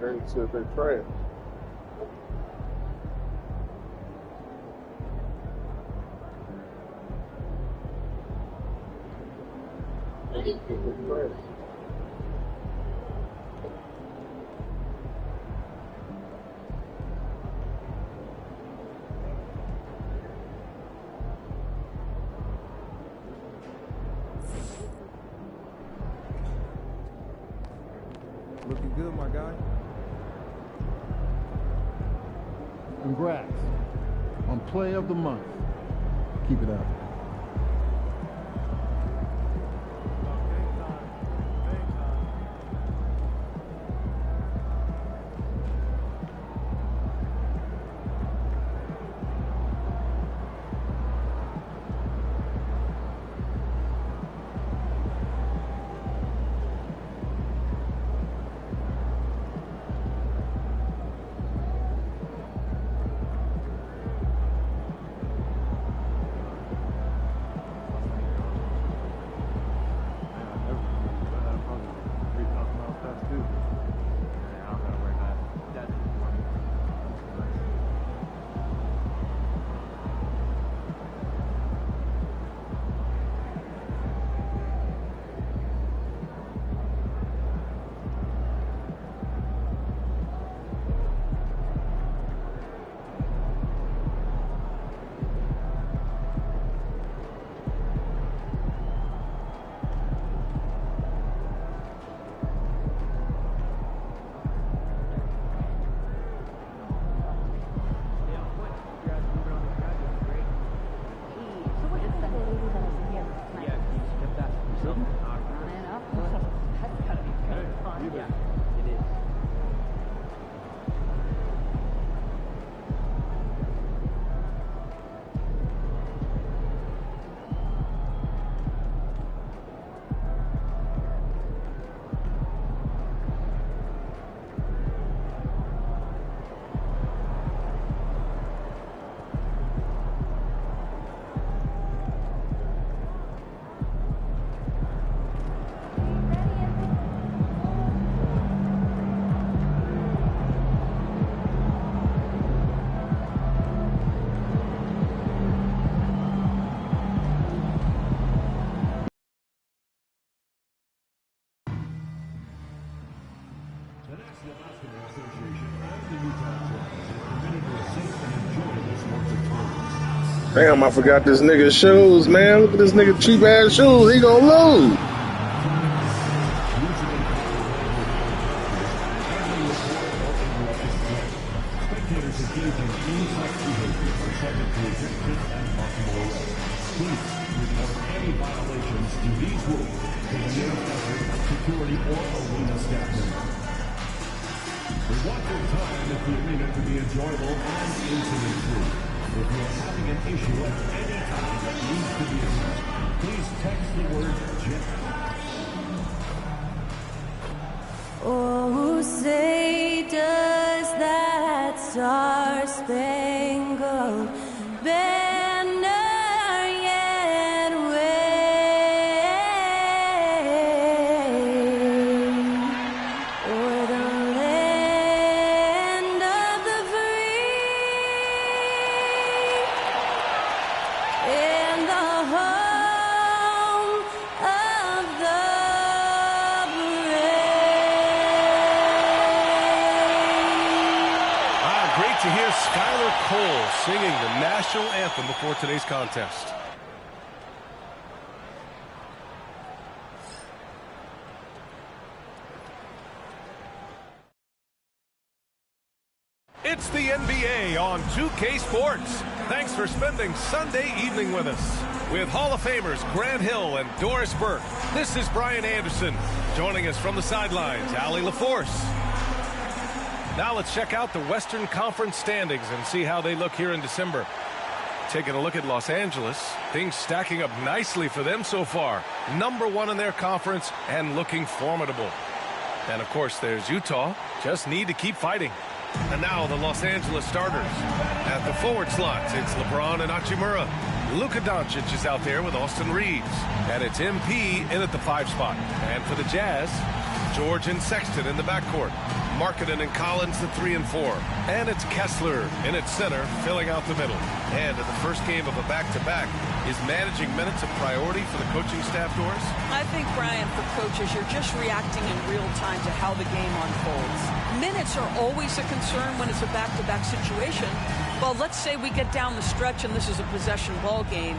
and see if they're trash. Looking good, my guy. Congrats on Play of the Month. Keep it up. Damn, I forgot this nigga's shoes, man. Look at this nigga cheap ass shoes. He gonna lose. Oh, say does that star-spangled banner yet wave o'er the land of the free and the home of the to hear Skylar Cole singing the national anthem before today's contest. It's the NBA on 2K Sports. Thanks for spending Sunday evening with us. With Hall of Famers Grant Hill and Doris Burke, this is Brian Anderson. Joining us from the sidelines, Allie LaForce. Now let's check out the Western Conference standings and see how they look here in December. Taking a look at Los Angeles, things stacking up nicely for them so far. #1 in their conference and looking formidable. And of course there's Utah, just need to keep fighting. And now the Los Angeles starters. At the forward slots, it's LeBron and Hachimura. Luka Doncic is out there with Austin Reeves. And it's MP in at the 5 spot. And for the Jazz, George and Sexton in the backcourt. Markkanen and Collins, the 3 and 4. And it's Kessler in its center, filling out the middle. And in the first game of a back-to-back, is managing minutes a priority for the coaching staff, Doris? I think, Brian, for coaches, you're just reacting in real time to how the game unfolds. Minutes are always a concern when it's a back-to-back situation. Well, let's say we get down the stretch and this is a possession ball game.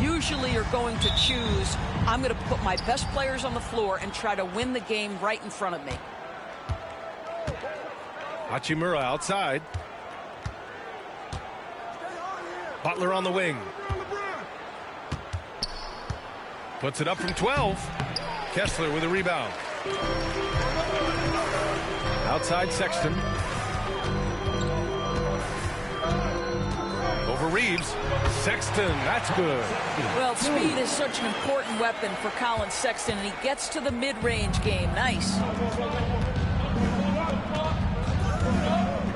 Usually you're going to choose, I'm going to put my best players on the floor and try to win the game right in front of me. Hachimura outside. Butler on the wing. Puts it up from 12. Kessler with a rebound. Outside Sexton. Over Reeves. Sexton, that's good. Well, speed is such an important weapon for Colin Sexton, and he gets to the mid-range game. Nice.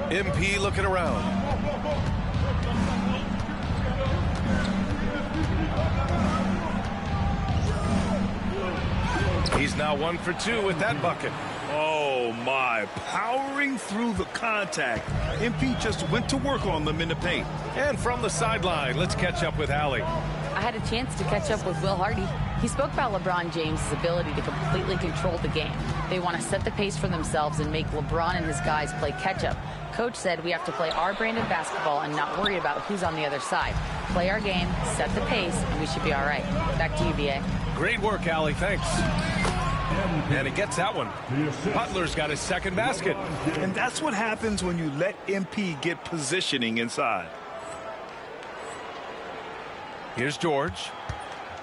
MP looking around. He's now 1 for 2 with that bucket. Oh, my. Powering through the contact. MP just went to work on them in the paint. And from the sideline, let's catch up with Allie. I had a chance to catch up with Will Hardy. He spoke about LeBron James' ability to completely control the game. They want to set the pace for themselves and make LeBron and his guys play catch-up. Coach said we have to play our brand of basketball and not worry about who's on the other side. Play our game, set the pace, and we should be all right. Back to you, B.A. Great work, Allie. Thanks. And he gets that one. Butler's got his second basket. And that's what happens when you let MP get positioning inside. Here's George.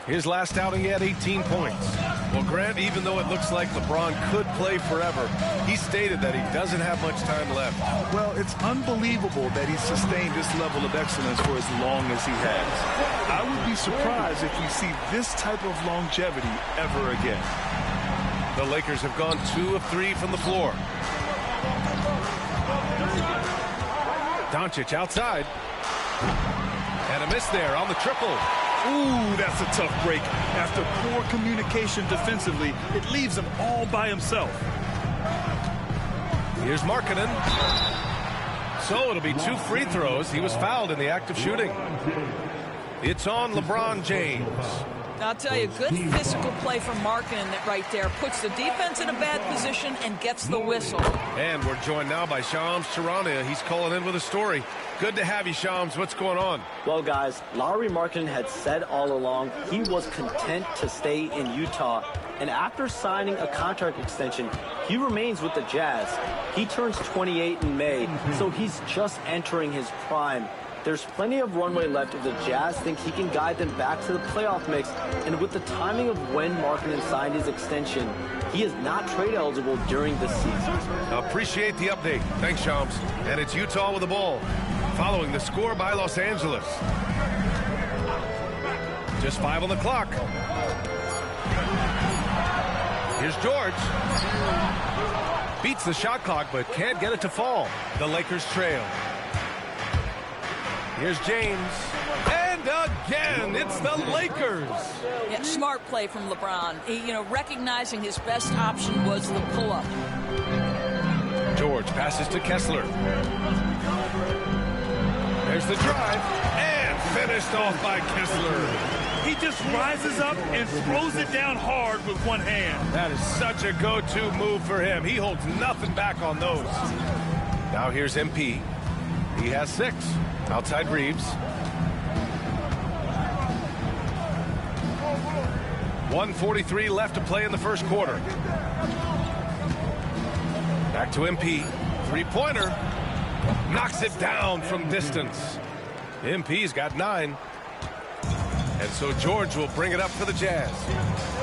His last outing, he had 18 points. Well, Grant, even though it looks like LeBron could play forever, he stated that he doesn't have much time left. Well, it's unbelievable that he's sustained this level of excellence for as long as he has. I would be surprised if we see this type of longevity ever again. The Lakers have gone 2 of 3 from the floor. Doncic outside. And a miss there on the triple. Ooh, that's a tough break. After poor communication defensively, it leaves him all by himself. Here's Markkanen. So it'll be 2 free throws. He was fouled in the act of shooting. It's on LeBron James. I'll tell you, good physical play from Markkanen that right there puts the defense in a bad position and gets the whistle. And we're joined now by Shams Charania. He's calling in with a story. Good to have you, Shams. What's going on? Well, guys, Lauri Markkanen had said all along he was content to stay in Utah. And after signing a contract extension, he remains with the Jazz. He turns 28 in May, so he's just entering his prime. There's plenty of runway left if the Jazz think he can guide them back to the playoff mix. And with the timing of when Markkanen signed his extension, he is not trade eligible during the season. Appreciate the update. Thanks, Shams. And it's Utah with the ball, following the score by Los Angeles. Just 5 on the clock. Here's George. Beats the shot clock, but can't get it to fall. The Lakers trail. Here's James. And again, it's the Lakers. Yeah, smart play from LeBron. He, recognizing his best option was the pull-up. George passes to Kessler. There's the drive. And finished off by Kessler. He just rises up and throws it down hard with one hand. That is such a go-to move for him. He holds nothing back on those. Now here's MP. He has 6. Outside Reeves. 1:43 left to play in the first quarter. Back to MP. 3-pointer. Knocks it down from distance. MP's got 9. And so George will bring it up for the Jazz.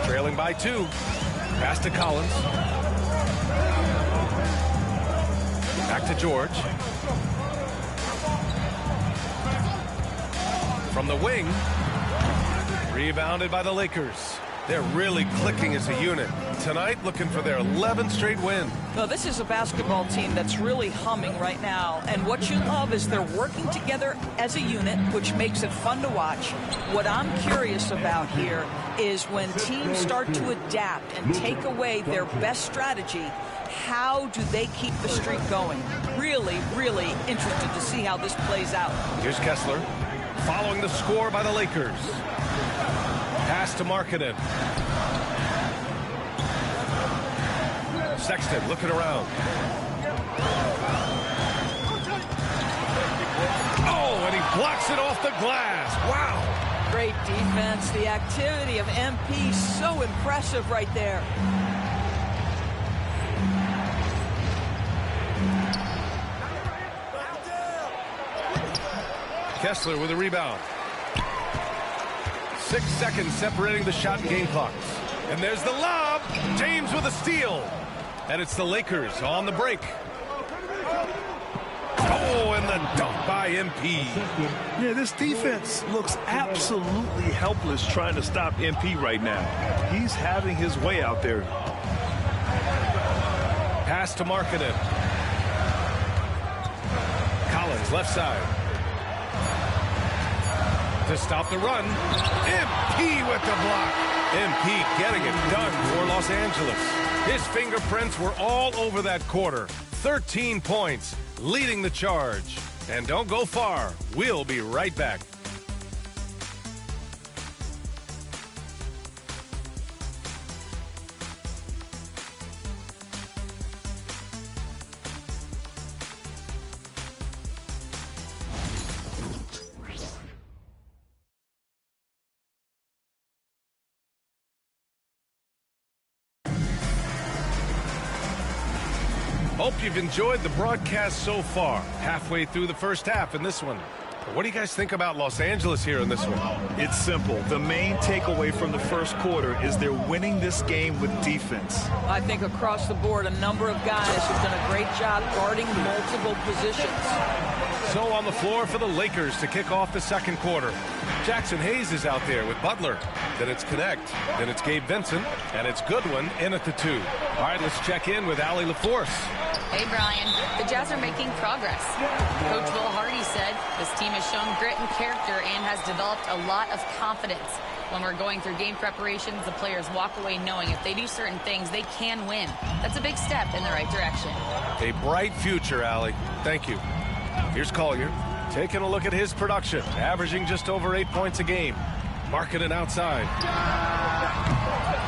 Trailing by 2. Pass to Collins. Back to George. From the wing. Rebounded by the Lakers. They're really clicking as a unit. Tonight, looking for their 11th straight win. Well, this is a basketball team that's really humming right now. And what you love is they're working together as a unit, which makes it fun to watch. What I'm curious about here is when teams start to adapt and take away their best strategy, How do they keep the streak going? Really, really interested to see how this plays out. Here's Kessler following the score by the Lakers. Pass to Markkanen. Sexton looking around. Oh, and he blocks it off the glass. Wow. Great defense. The activity of MP, so impressive right there. Kessler with a rebound. 6 seconds separating the shot and game clocks. And there's the lob. James with a steal. And it's the Lakers on the break. Oh, and the dunk by MP. Yeah, this defense looks absolutely helpless trying to stop MP right now. He's having his way out there. Pass to Markkanen. Collins left side. To stop the run. MP with the block. MP getting it done for Los Angeles. His fingerprints were all over that quarter. 13 points, leading the charge. And don't go far. We'll be right back. Hope you've enjoyed the broadcast so far. Halfway through the first half in this one. What do you guys think about Los Angeles here in this one? It's simple. The main takeaway from the first quarter is they're winning this game with defense. I think across the board, a number of guys have done a great job guarding multiple positions. So on the floor for the Lakers to kick off the second quarter. Jackson Hayes is out there with Butler. Then it's Connect. Then it's Gabe Vincent. And it's Goodwin in at the 2. All right, let's check in with Allie LaForce. Hey, Brian. The Jazz are making progress. Coach Will Hardy said this team has shown grit and character and has developed a lot of confidence. When we're going through game preparations, the players walk away knowing if they do certain things, they can win. That's a big step in the right direction. A bright future, Allie. Thank you. Here's Collier taking a look at his production, averaging just over 8 points a game. Markkanen outside.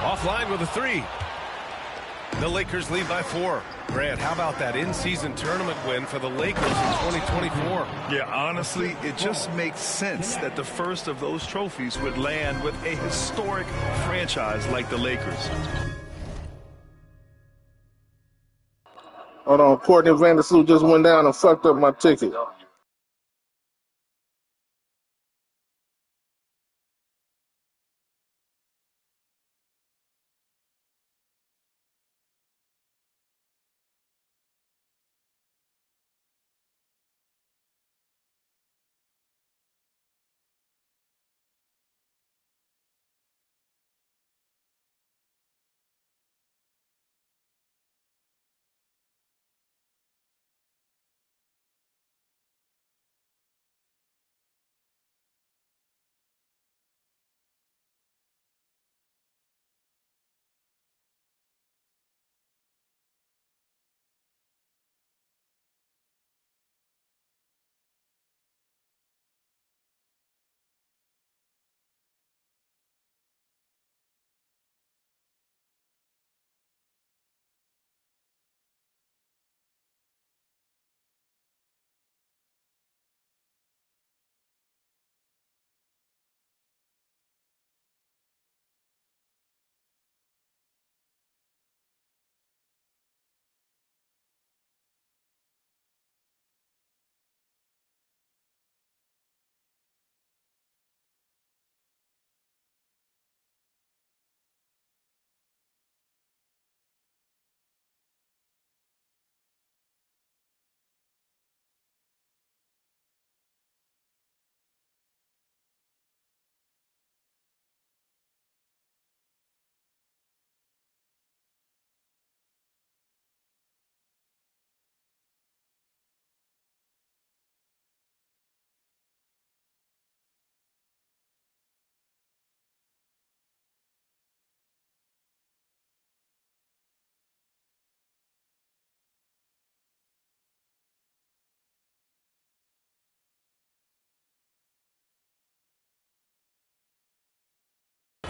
Offline with a 3. The Lakers lead by 4. Grant, how about that in-season tournament win for the Lakers in 2024? Yeah, honestly, it just makes sense that the first of those trophies would land with a historic franchise like the Lakers. Hold on, Courtney Vandersloot just went down and fucked up my ticket.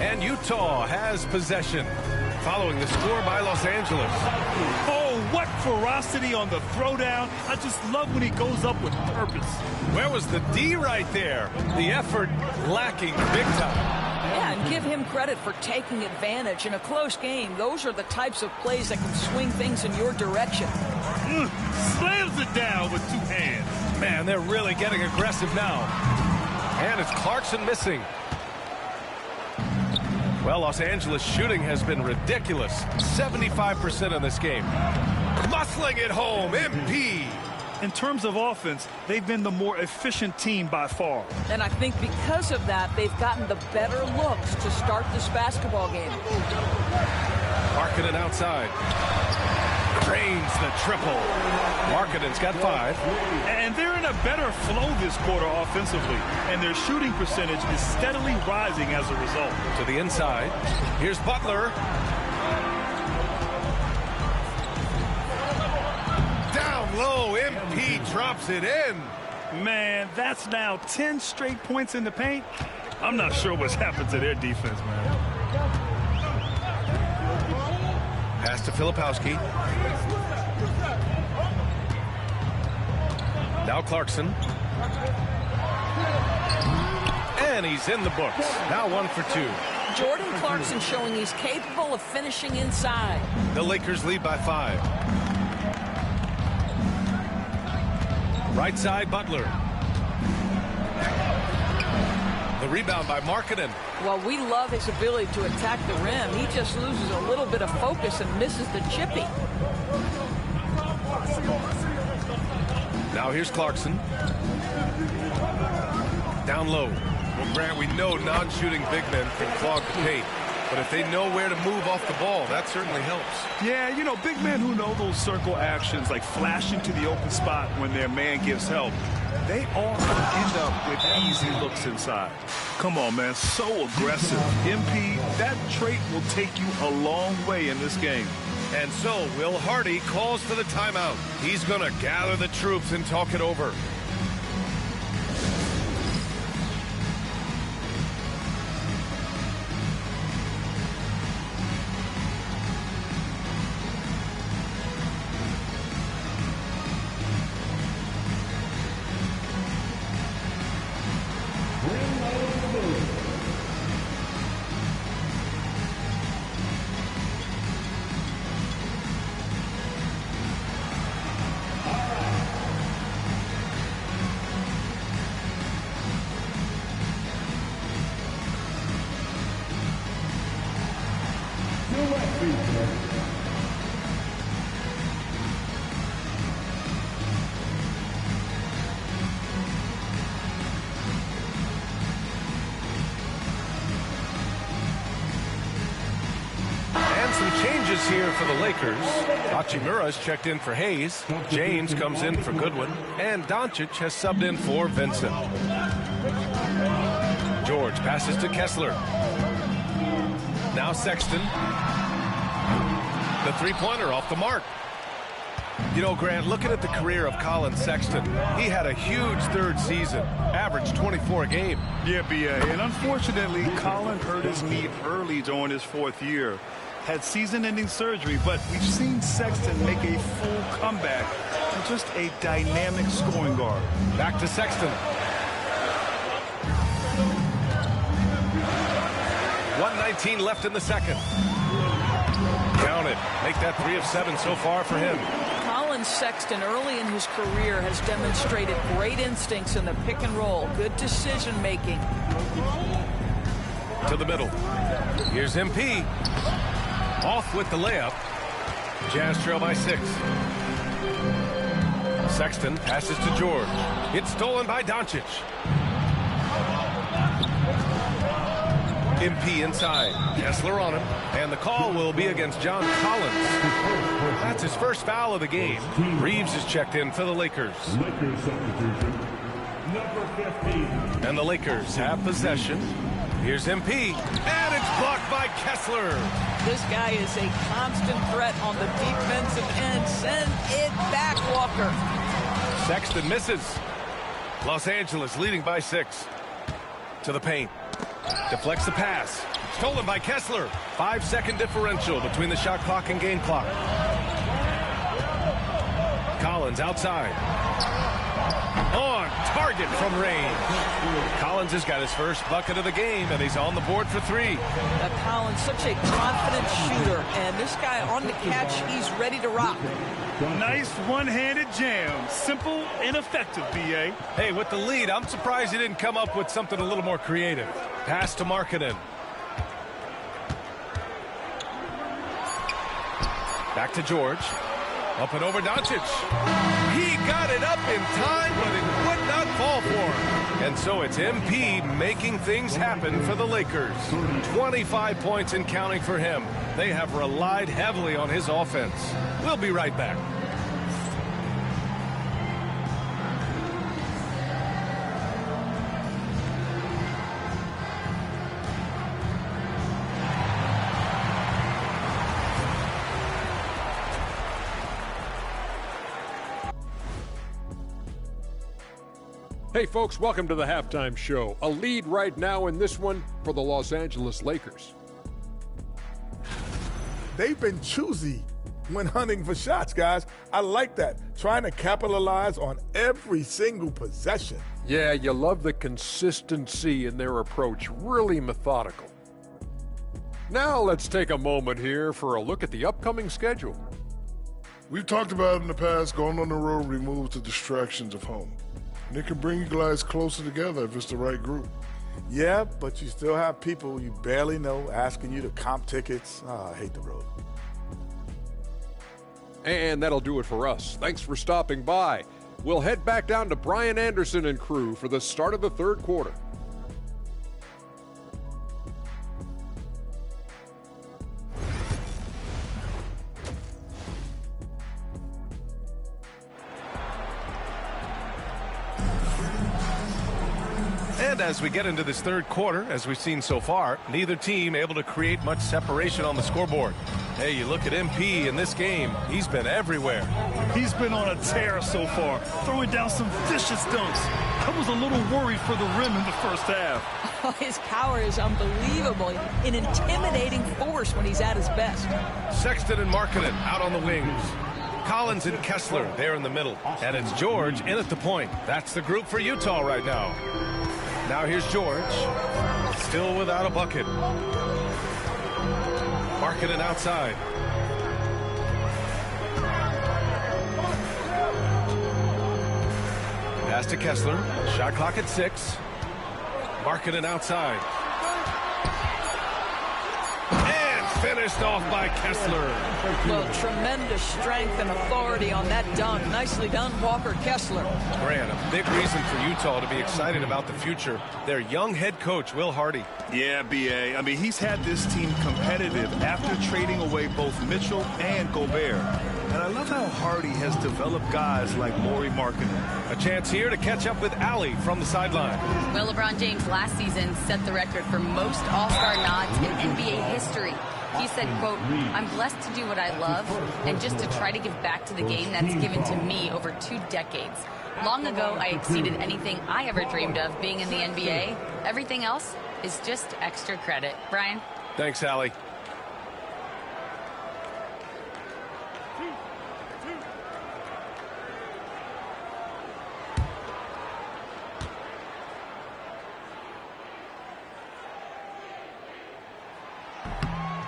And Utah has possession, following the score by Los Angeles. Oh, what ferocity on the throwdown. I just love when he goes up with purpose. Where was the D right there? The effort lacking big time. Yeah, and give him credit for taking advantage in a close game. Those are the types of plays that can swing things in your direction. Slams it down with 2 hands. Man, they're really getting aggressive now. And it's Clarkson missing. Well, Los Angeles shooting has been ridiculous. 75% in this game. Muscling it home, MP. In terms of offense, they've been the more efficient team by far. And I think because of that, they've gotten the better looks to start this basketball game. Markkanen outside. Drains the triple. Markkanen's got 5. And they're in a better flow this quarter offensively. And their shooting percentage is steadily rising as a result. To the inside. Here's Butler. Down low, MP drops it in. Man, that's now 10 straight points in the paint. I'm not sure what's happened to their defense, man. Pass to Filipowski. Now Clarkson. And he's in the books. Now 1 for 2. Jordan Clarkson showing he's capable of finishing inside. The Lakers lead by 5. Right side, Butler. The rebound by Markkanen. Well, we love his ability to attack the rim. He just loses a little bit of focus and misses the chippy. Now here's Clarkson. Down low. Well, Grant, we know non-shooting big men can clog the paint. But if they know where to move off the ball, that certainly helps. Yeah, you know, big men who know those circle actions, like flashing to the open spot when their man gives help, they often end up with easy looks inside. Come on, man, so aggressive. MP, that trait will take you a long way in this game. And so Will Hardy calls for the timeout. He's going to gather the troops and talk it over. Changes here for the Lakers. Hachimura's checked in for Hayes. James comes in for Goodwin. And Doncic has subbed in for Vincent. George passes to Kessler. Now Sexton. The three-pointer off the mark. You know, Grant, looking at the career of Colin Sexton, he had a huge third season, averaged 24 a game. Yeah, B.A. And unfortunately, Colin hurt his knee early during his 4th year. Had season-ending surgery, but we've seen Sexton make a full comeback and just a dynamic scoring guard. Back to Sexton. 1:19 left in the second. Count it. Make that 3 of 7 so far for him. Colin Sexton early in his career has demonstrated great instincts in the pick and roll. Good decision making. To the middle. Here's MP. Off with the layup. Jazz trail by 6. Sexton passes to George. It's stolen by Doncic. MP inside. Kessler on him. And the call will be against John Collins. That's his first foul of the game. Reeves is checked in for the Lakers. And the Lakers have possession. Here's MP. And it's blocked by Kessler. This guy is a constant threat on the defensive end. Send it back, Walker. Sexton misses. Los Angeles leading by 6. To the paint. Deflects the pass. Stolen by Kessler. 5-second differential between the shot clock and game clock. Collins outside. On target from range. Collins has got his first bucket of the game, and he's on the board for 3. Collins, such a confident shooter, and this guy on the catch, he's ready to rock. Nice one-handed jam. Simple and effective, B.A. Hey, with the lead, I'm surprised he didn't come up with something a little more creative. Pass to Markkanen. Back to George. Up and over Doncic. He got it up in time, but it would not fall for him. And so it's MP making things happen for the Lakers. 25 points and counting for him. They have relied heavily on his offense. We'll be right back. Hey folks, welcome to the Halftime Show. A lead right now in this one for the Los Angeles Lakers. They've been choosy when hunting for shots, guys. I like that. Trying to capitalize on every single possession. Yeah, you love the consistency in their approach. Really methodical. Now let's take a moment here for a look at the upcoming schedule. We've talked about in the past, going on the road removes the distractions of home. And it can bring you guys closer together if it's the right group. Yeah, but you still have people you barely know asking you to comp tickets. I hate the road. And that'll do it for us. Thanks for stopping by. We'll head back down to Brian Anderson and crew for the start of the third quarter. And as we get into this third quarter, as we've seen so far, neither team able to create much separation on the scoreboard. Hey, you look at MP in this game, he's been everywhere. He's been on a tear so far, throwing down some vicious dunks. I was a little worried for the rim in the first half. Oh, his power is unbelievable, an intimidating force when he's at his best. Sexton and Markkanen out on the wings. Collins and Kessler there in the middle. And it's George in at the point. That's the group for Utah right now. Now here's George, still without a bucket. Markkanen outside. Pass to Kessler, shot clock at 6. Markkanen outside. Finished off by Kessler. Well, tremendous strength and authority on that dunk. Nicely done, Walker Kessler. Grant, a big reason for Utah to be excited about the future. Their young head coach, Will Hardy. Yeah, B.A. I mean, he's had this team competitive after trading away both Mitchell and Gobert. And I love how Hardy has developed guys like Lauri Markkanen. A chance here to catch up with Allie from the sideline. Well, LeBron James last season set the record for most All-Star nods in NBA history. He said, quote, "I'm blessed to do what I love and just to try to give back to the game that's given to me over 2 decades. Long ago, I exceeded anything I ever dreamed of being in the NBA. Everything else is just extra credit." Brian? Thanks, Allie.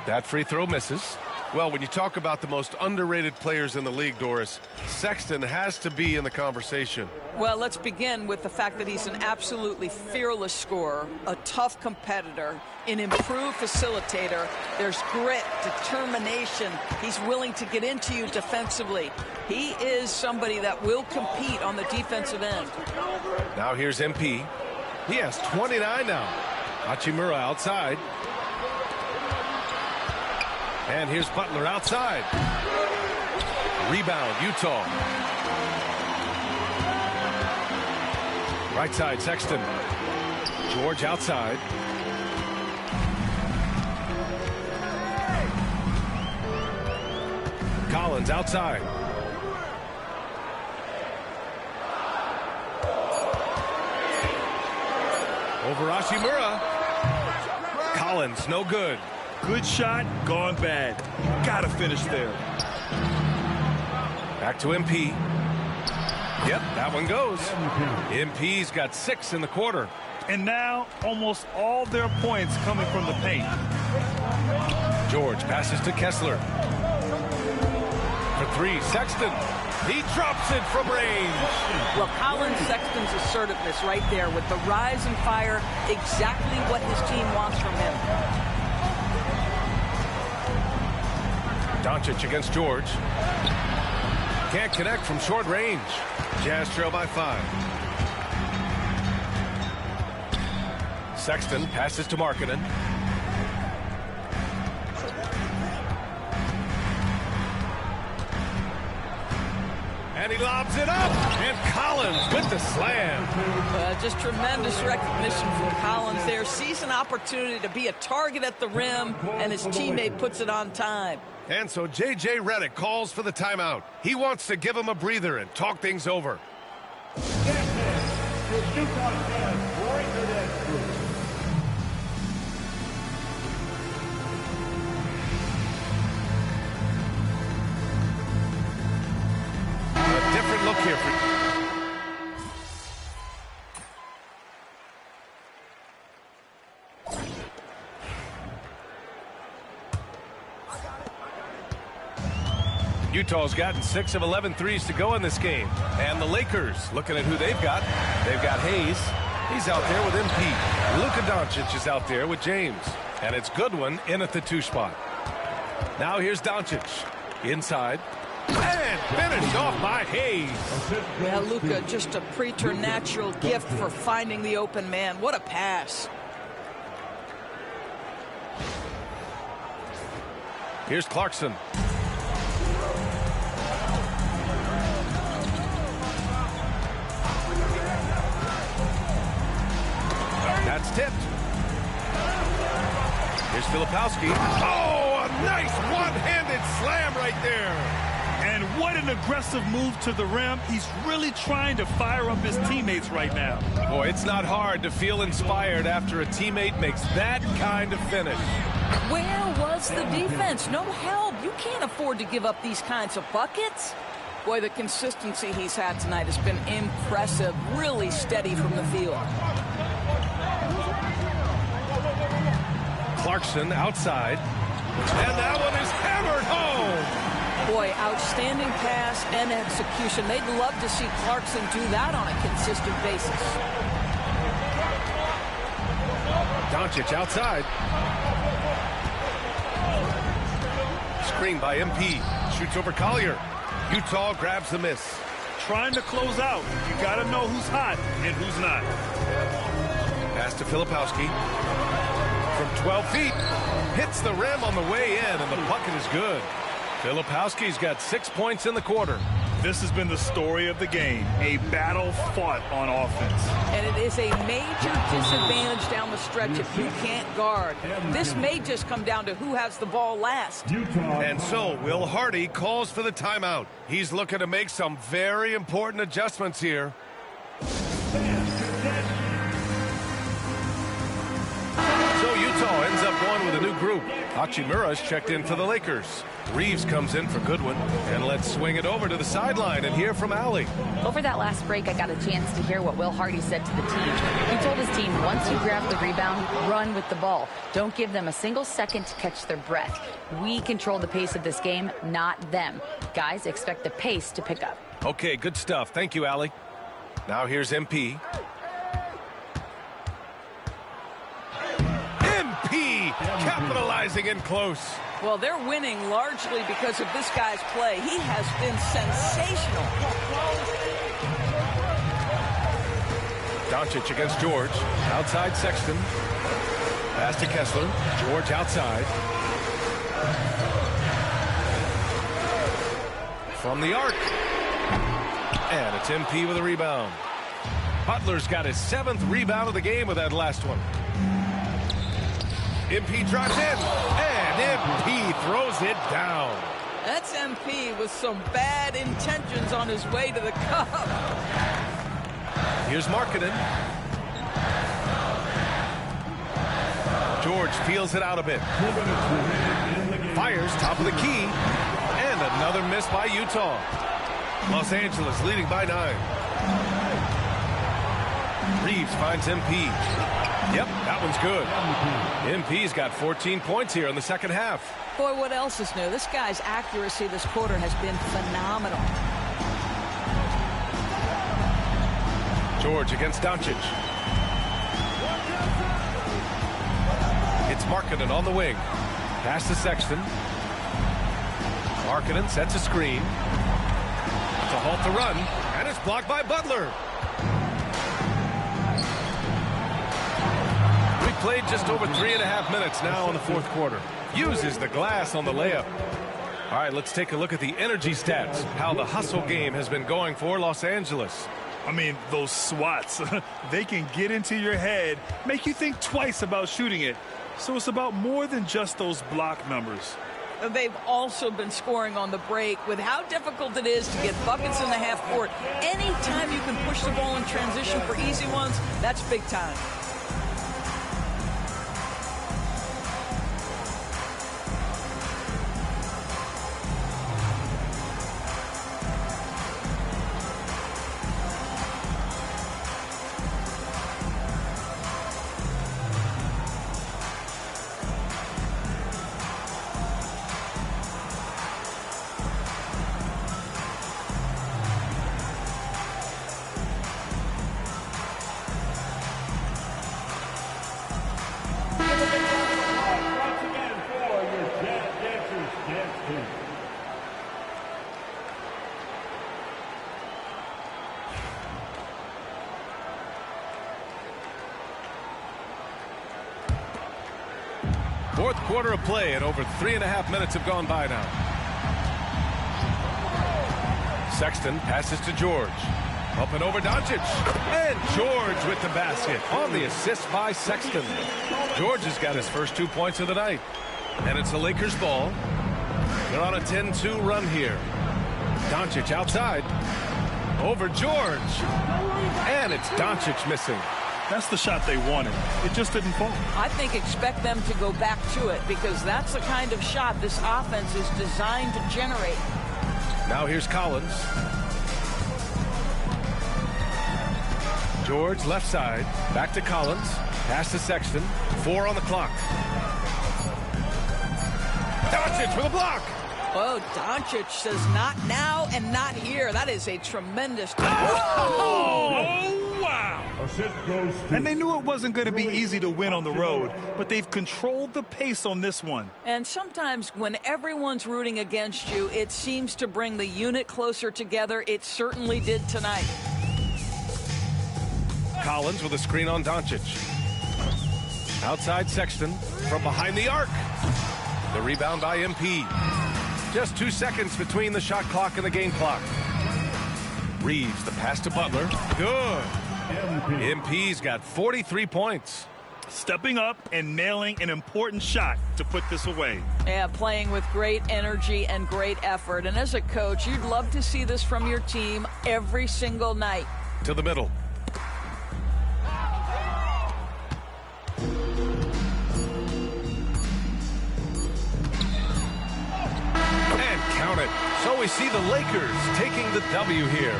That free throw misses. Well, when you talk about the most underrated players in the league, Doris, Sexton has to be in the conversation. Well, let's begin with the fact that he's an absolutely fearless scorer, a tough competitor, an improved facilitator. There's grit, determination. He's willing to get into you defensively. He is somebody that will compete on the defensive end. Now here's MP. He has 29 now. Hachimura outside. And here's Butler outside. Rebound, Utah. Right side, Sexton. George outside. Collins outside. Over Hachimura. Collins, no good. Good shot, gone bad. Gotta finish there. Back to MP. Yep, that one goes. MP's got 6 in the quarter. And now, almost all their points coming from the paint. George passes to Kessler. For 3, Sexton. He drops it from range. Well, Colin Sexton's assertiveness right there with the rise and fire, exactly what his team wants from him. Doncic against George. Can't connect from short range. Jazz trail by 5. Sexton passes to Markkanen. And he lobs it up. And Collins with the slam. Just tremendous recognition from Collins there. Sees an opportunity to be a target at the rim, and his teammate puts it on time. And so J.J. Redick calls for the timeout. He wants to give him a breather and talk things over. A different look here for Utah's gotten 6 of 11 threes to go in this game. And the Lakers, looking at who they've got Hayes. He's out there with MP. Luka Doncic is out there with James. And it's Goodwin in at the 2 spot. Now here's Doncic. Inside. And finished off by Hayes. Yeah, Luka, just a preternatural gift for finding the open man. What a pass. Here's Clarkson. That's tipped. Here's Filipowski. Oh, a nice one-handed slam right there. And what an aggressive move to the rim. He's really trying to fire up his teammates right now. Boy, it's not hard to feel inspired after a teammate makes that kind of finish. Where was the defense? No help. You can't afford to give up these kinds of buckets. Boy, the consistency he's had tonight has been impressive. Really steady from the field. Clarkson outside. And that one is hammered home. Boy, outstanding pass and execution. They'd love to see Clarkson do that on a consistent basis. Doncic outside. Screen by MP. Shoots over Collier. Utah grabs the miss. Trying to close out. You got to know who's hot and who's not. Pass to Filipowski. From 12 feet. Hits the rim on the way in, and the bucket is good. Filipowski's got 6 points in the quarter. This has been the story of the game. A battle fought on offense. And it is a major disadvantage down the stretch if you can't guard. This may just come down to who has the ball last. And so Will Hardy calls for the timeout. He's looking to make some very important adjustments here. So Utah ends up going with a new group. Hachimura's checked in for the Lakers. Reeves comes in for Goodwin. And let's swing it over to the sideline and hear from Allie. Over that last break, I got a chance to hear what Will Hardy said to the team. He told his team, once you grab the rebound, run with the ball. Don't give them a single second to catch their breath. We control the pace of this game, not them. Guys, expect the pace to pick up. Okay, good stuff. Thank you, Allie. Now here's MP. MP capitalizing in close. Well, they're winning largely because of this guy's play. He has been sensational. Doncic against George. Outside Sexton. Pass to Kessler. George outside. From the arc. And it's MP with a rebound. Butler's got his 7th rebound of the game with that last one. MP drives in, and MP throws it down. That's MP with some bad intentions on his way to the cup. Here's Markkanen. George feels it out a bit. Fires top of the key. And another miss by Utah. Los Angeles leading by 9. Reeves finds MP. Yep, that one's good. MP's got 14 points here in the second half. Boy, what else is new? This guy's accuracy this quarter has been phenomenal. George against Doncic. It's Markkanen on the wing. Pass to Sexton. Markkanen sets a screen to halt the run, and it's blocked by Butler. We played just over 3.5 minutes now in the fourth quarter. Uses the glass on the layup. All right, let's take a look at the energy stats, how the hustle game has been going for Los Angeles. I mean, those swats, they can get into your head, make you think twice about shooting it. So it's about more than just those block numbers. They've also been scoring on the break. With how difficult it is to get buckets in the half court, anytime you can push the ball in transition for easy ones, that's big time. Fourth quarter of play, and over 3.5 minutes have gone by now. Sexton passes to George. Up and over Doncic. And George with the basket on the assist by Sexton. George has got his first 2 points of the night. And it's the Lakers ball. They're on a 10-2 run here. Doncic outside. Over George. And it's Doncic missing. That's the shot they wanted. It just didn't fall. I think expect them to go back to it, because that's the kind of shot this offense is designed to generate. Now here's Collins. George left side. Back to Collins. Pass to Sexton. 4 on the clock. Doncic with a block. Oh, Doncic says not now and not here. That is a tremendous... Oh, wow. And they knew it wasn't going to be easy to win on the road, but they've controlled the pace on this one. And sometimes when everyone's rooting against you, it seems to bring the unit closer together. It certainly did tonight. Collins with a screen on Doncic. Outside Sexton from behind the arc. The rebound by MP. Just 2 seconds between the shot clock and the game clock. Reeves, the pass to Butler. Good. MP's got 43 points. Stepping up and nailing an important shot to put this away. Yeah, playing with great energy and great effort. And as a coach, you'd love to see this from your team every single night. To the middle. Count it. So we see the Lakers taking the W here.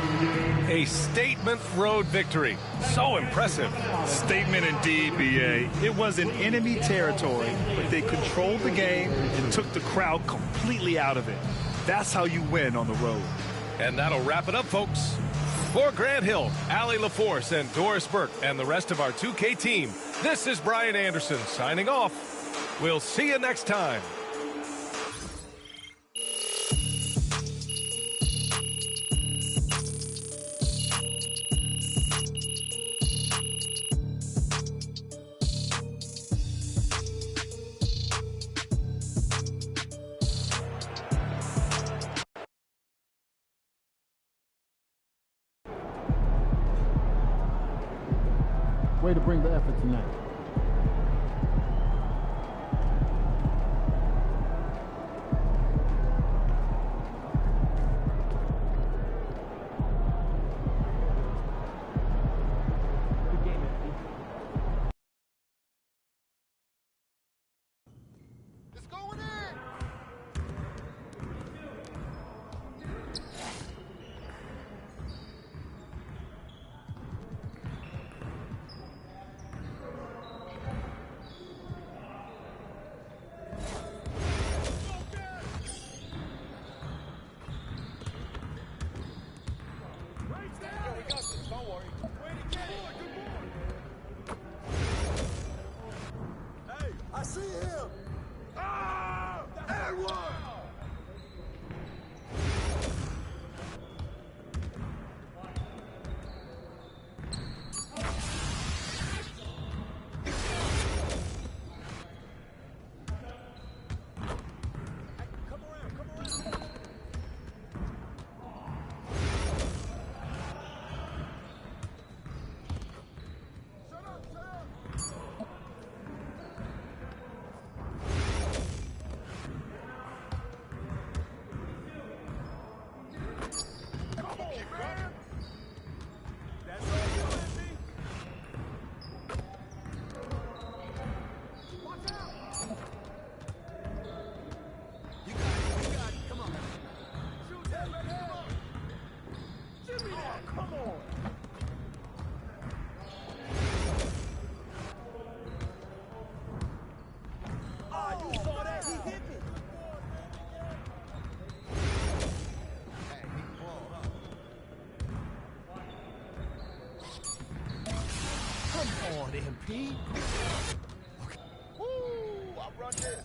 A statement road victory. So impressive. Statement indeed, B.A. It was in enemy territory, but they controlled the game and took the crowd completely out of it. That's how you win on the road. And that'll wrap it up, folks. For Grant Hill, Allie LaForce, and Doris Burke, and the rest of our 2K team, this is Brian Anderson signing off. We'll see you next time. Way to bring the effort tonight. on, MP. Okay. Woo! I run this.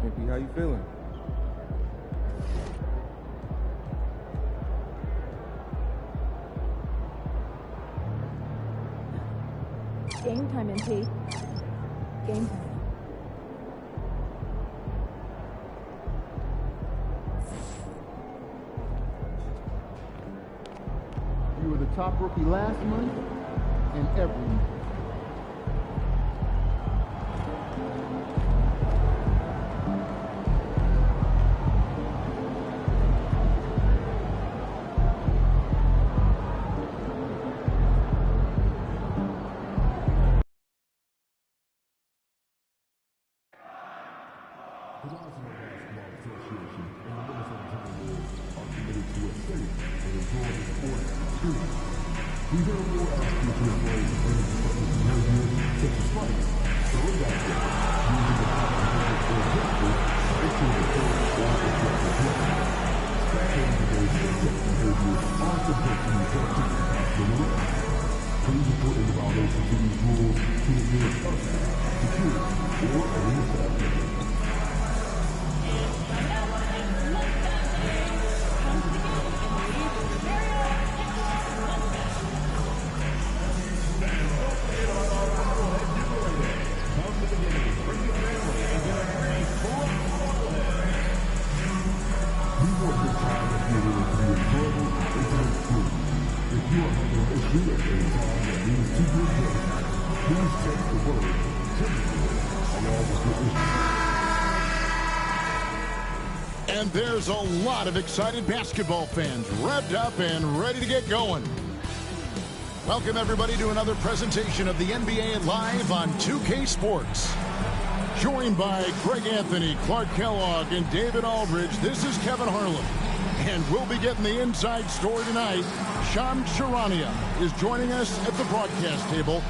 MP, how you feeling? Game time, MP. Game time. You were the top rookie last month and every month. The National Basketball Association and the Minnesota Timberwolves are committed to a safe and enjoyable sports experience. We therefore ask you to embrace any disruptive behavior such as fighting, throwing baskets, using the power for example, issuing a third or objective hit. Spectating today's disruptive behavior are subject to reduction and possible arrest. Please report any violations of these rules to the nearest officer, security, or arena staff member. And there's a lot of excited basketball fans revved up and ready to get going. Welcome, everybody, to another presentation of the NBA Live on 2K Sports. Joined by Greg Anthony, Clark Kellogg, and David Aldridge, this is Kevin Harlan. And we'll be getting the inside story tonight. Shams Charania is joining us at the broadcast table.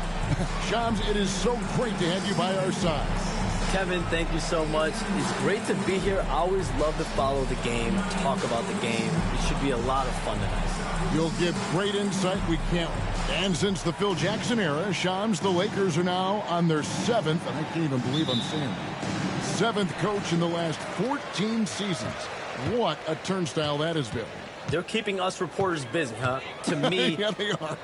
Shams, it is so great to have you by our side. Kevin, thank you so much. It's great to be here. I always love to follow the game, talk about the game. It should be a lot of fun tonight. You'll give great insight. We can't wait. And since the Phil Jackson era, Shams, the Lakers are now on their seventh, and I can't even believe I'm saying that, seventh coach in the last 14 seasons. What a turnstile that has been. They're keeping us reporters busy, huh? To me, yeah, they are.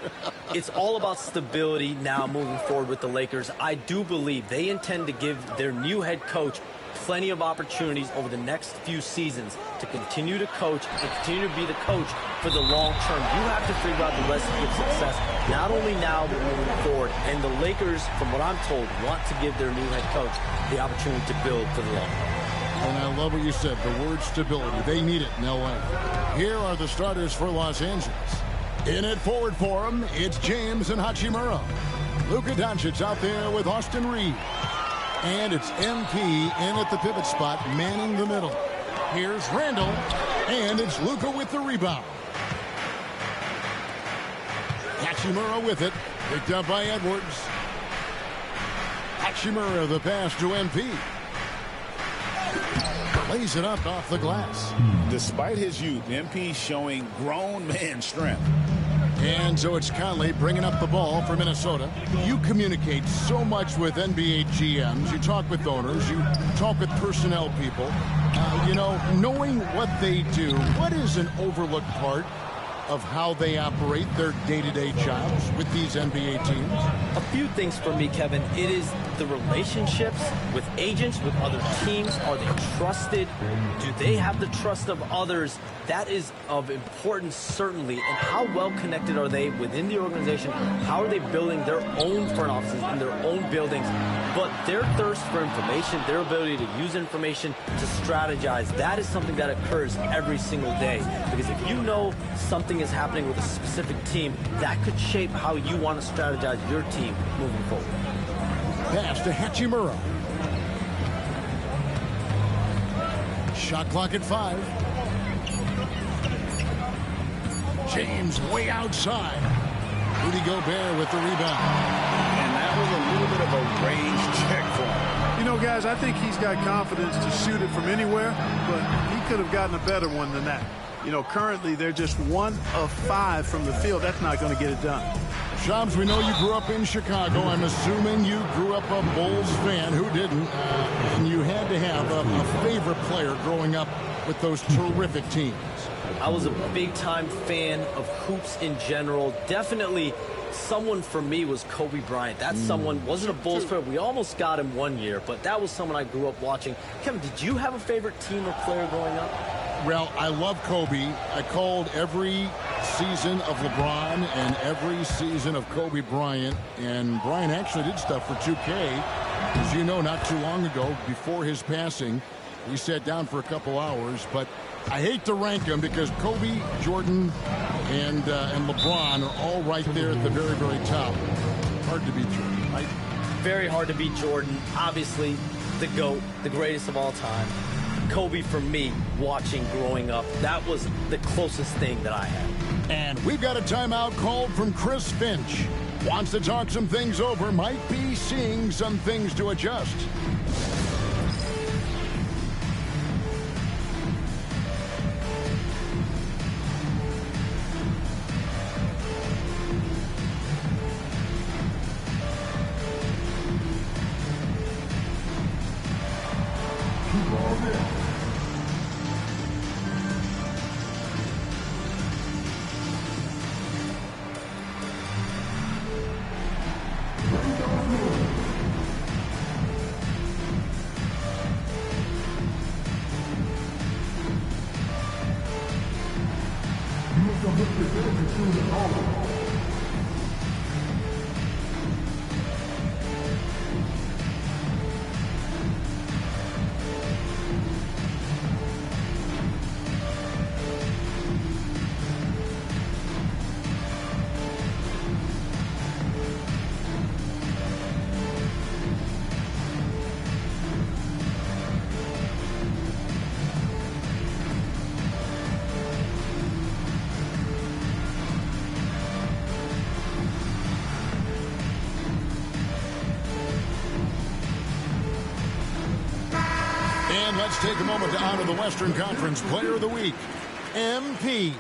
It's all about stability now moving forward with the Lakers. I do believe they intend to give their new head coach plenty of opportunities over the next few seasons to continue to coach and continue to be the coach for the long term. You have to figure out the recipe of success, not only now but moving forward. And the Lakers, from what I'm told, want to give their new head coach the opportunity to build for the long term. And I love what you said, the word stability. They need it in L.A. Here are the starters for Los Angeles. In at forward for them, it's James and Hachimura. Luka Doncic out there with Austin Reeves. And it's MP in at the pivot spot, manning the middle. Here's Randall, and it's Luka with the rebound. Hachimura with it, picked up by Edwards. Hachimura, the pass to MP. Lays it up off the glass. Despite his youth, MP showing grown man strength. And so it's Conley bringing up the ball for Minnesota. You communicate so much with NBA GMs. You talk with owners. You talk with personnel people. You know, knowing what they do, what is an overlooked part of how they operate their day-to-day jobs with these NBA teams? A few things for me, Kevin. It is the relationships with agents, with other teams. Are they trusted? Do they have the trust of others? That is of importance, certainly. And how well connected are they within the organization? How are they building their own front offices in their own buildings? But their thirst for information, their ability to use information to strategize, that is something that occurs every single day. Because if you know something is happening with a specific team, that could shape how you want to strategize your team moving forward. Pass to Hachimura. Shot clock at 5. James way outside. Rudy Gobert with the rebound. And that was a little bit of a range Guys, I think he's got confidence to shoot it from anywhere, but he could have gotten a better one than that. You know, currently they're just 1 of 5 from the field. That's not going to get it done. Shams, we know you grew up in Chicago. I'm assuming you grew up a Bulls fan. Who didn't? And you had to have a favorite player growing up with those terrific teams. I was a big-time fan of hoops in general. Definitely someone for me was Kobe Bryant. That's someone, wasn't a Bulls player. We almost got him one year, but that was someone I grew up watching. Kevin, did you have a favorite team or player growing up? Well, I love Kobe. I called every season of LeBron and every season of Kobe Bryant. And Bryant actually did stuff for 2K. As you know, not too long ago, before his passing, we sat down for a couple hours. But I hate to rank them because Kobe, Jordan, and LeBron are all right there at the very, very top. Hard to beat Jordan, right? Very hard to beat Jordan. Obviously, the GOAT, the greatest of all time. Kobe, for me, watching growing up, that was the closest thing that I had. And we've got a timeout called from Chris Finch. Wants to talk some things over, might be seeing some things to adjust. Let's take a moment to honor the Western Conference Player of the Week, MP.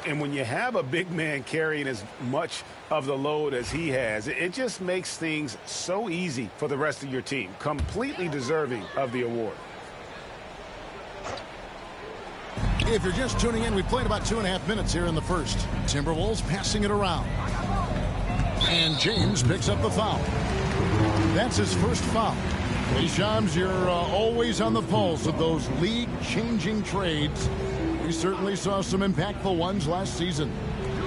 And when you have a big man carrying as much of the load as he has, it just makes things so easy for the rest of your team. Completely deserving of the award. If you're just tuning in, we played about 2.5 minutes here in the first. Timberwolves passing it around. And James picks up the foul. That's his first foul. Hey, Shams, you're always on the pulse of those league-changing trades. We certainly saw some impactful ones last season.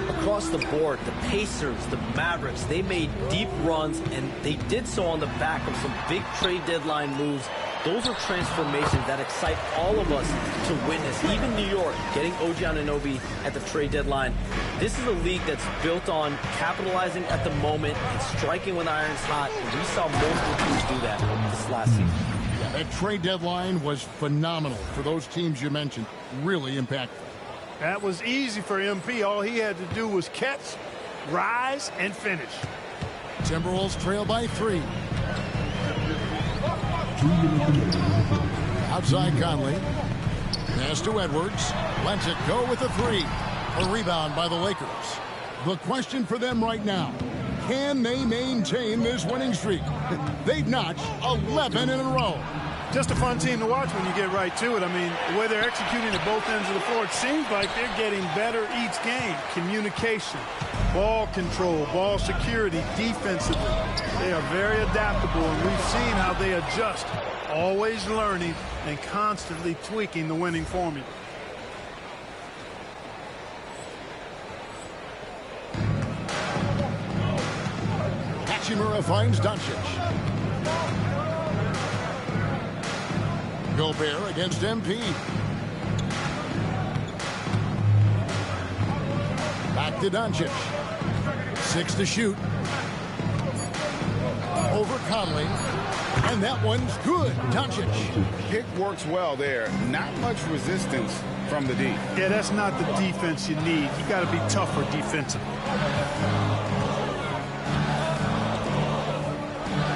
Across the board, the Pacers, the Mavericks, they made deep runs, and they did so on the back of some big trade deadline moves. Those are transformations that excite all of us to witness. Even New York getting OG Anunoby at the trade deadline. This is a league that's built on capitalizing at the moment and striking when the iron's hot. And we saw multiple teams do that this last season. Yeah, that trade deadline was phenomenal for those teams you mentioned. Really impactful. That was easy for MP. All he had to do was catch, rise, and finish. Timberwolves trail by 3. Outside Conley. Pass to Edwards. Lets it go with a 3. A rebound by the Lakers. The question for them right now, can they maintain this winning streak? They've notched 11 in a row. Just a fun team to watch when you get right to it. I mean, the way they're executing at both ends of the floor, it seems like they're getting better each game. Communication, ball control, ball security, defensively. They are very adaptable, and we've seen how they adjust, always learning and constantly tweaking the winning formula. Hachimura finds Doncic. Gobert against MP. Back to Doncic. 6 to shoot. Over Conley. And that one's good. Doncic. Pick works well there. Not much resistance from the D. Yeah, that's not the defense you need. You got to be tougher defensively.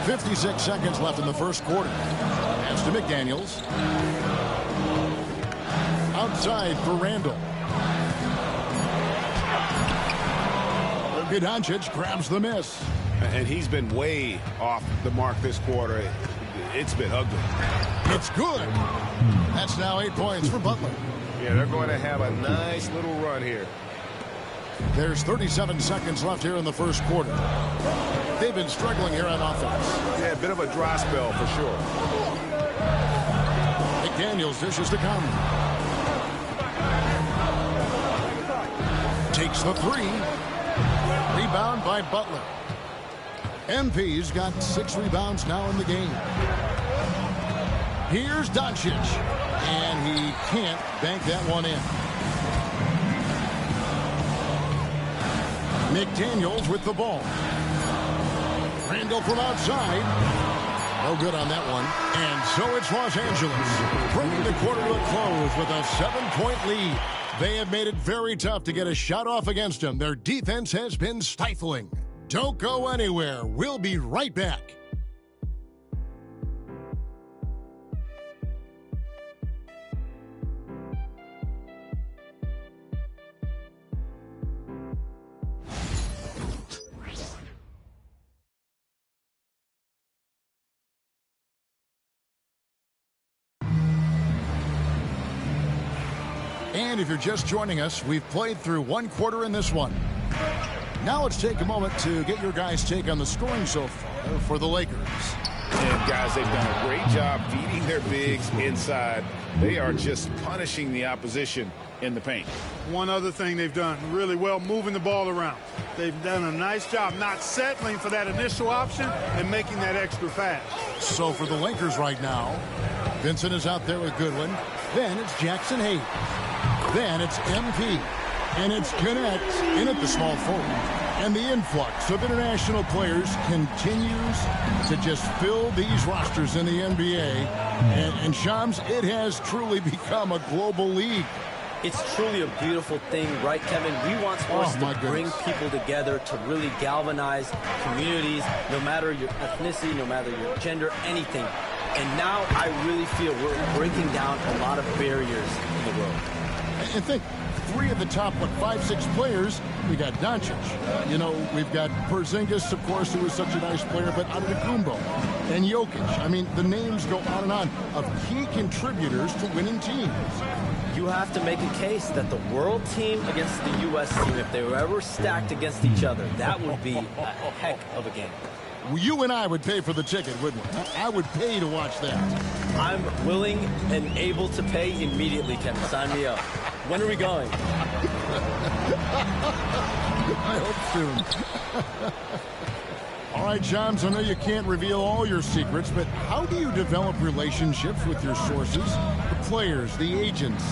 56 seconds left in the first quarter. Pass to McDaniels. Outside for Randall. Doncic grabs the miss. And he's been way off the mark this quarter. It's been ugly. It's good. That's now 8 points for Butler. Yeah, they're going to have a nice little run here. There's 37 seconds left here in the first quarter. They've been struggling here on offense. Yeah, a bit of a dry spell for sure. McDaniels dishes to Conley. Takes the three. Rebound by Butler. MP's got 6 rebounds now in the game. Here's Doncic. And he can't bank that one in. McDaniels with the ball. Randall from outside. No good on that one. And so it's Los Angeles bringing the quarter to a close with a 7-point lead. They have made it very tough to get a shot off against them. Their defense has been stifling. Don't go anywhere. We'll be right back. And if you're just joining us, we've played through 1 quarter in this one. Now let's take a moment to get your guys' take on the scoring so far for the Lakers. And guys, they've done a great job feeding their bigs inside. They are just punishing the opposition in the paint. One other thing they've done really well, moving the ball around. They've done a nice job not settling for that initial option and making that extra pass. So for the Lakers right now, Vincent is out there with Goodwin. Then it's Jackson Hayes. Then it's MP. And it's Gannett in at the small forward. And the influx of international players continues to just fill these rosters in the NBA. And Shams, it has truly become a global league. It's truly a beautiful thing, right, Kevin? We want sports to bring people together, to really galvanize communities, no matter your ethnicity, no matter your gender, anything. And now I really feel we're breaking down a lot of barriers in the world. And think, 3 of the top, 5, 6 players, we got Doncic. You know, we've got Porzingis, of course, who is such a nice player, but Antetokounmpo and Jokic. I mean, the names go on of key contributors to winning teams. You have to make a case that the world team against the U.S. team, if they were ever stacked against each other, that would be a heck of a game. You and I would pay for the ticket, wouldn't we? I would pay to watch that. I'm willing and able to pay immediately, Kevin. Sign me up. When are we going? I hope soon. All right, Shams, I know you can't reveal all your secrets, but how do you develop relationships with your sources? The players, the agents,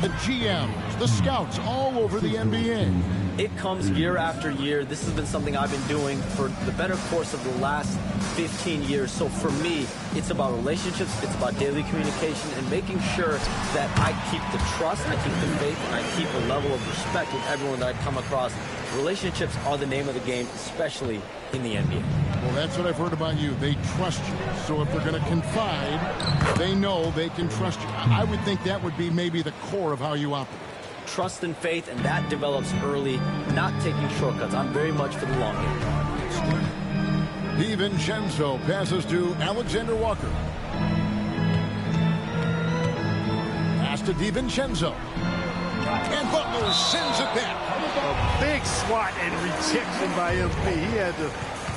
the GMs, the scouts all over the NBA. It comes year after year. This has been something I've been doing for the better course of the last 15 years. So for me, it's about relationships, it's about daily communication, and making sure that I keep the trust, I keep the faith, and I keep a level of respect with everyone that I come across. Relationships are the name of the game, especially in the NBA. Well, that's what I've heard about you. They trust you. So if they're going to confide, they know they can trust you. I would think that would be maybe the core of how you operate. Trust and faith, and that develops early, not taking shortcuts. I'm very much for the long game. DiVincenzo passes to Alexander Walker. Pass to DiVincenzo. And Butler sends it back. A big swat and rejection by MP. He had to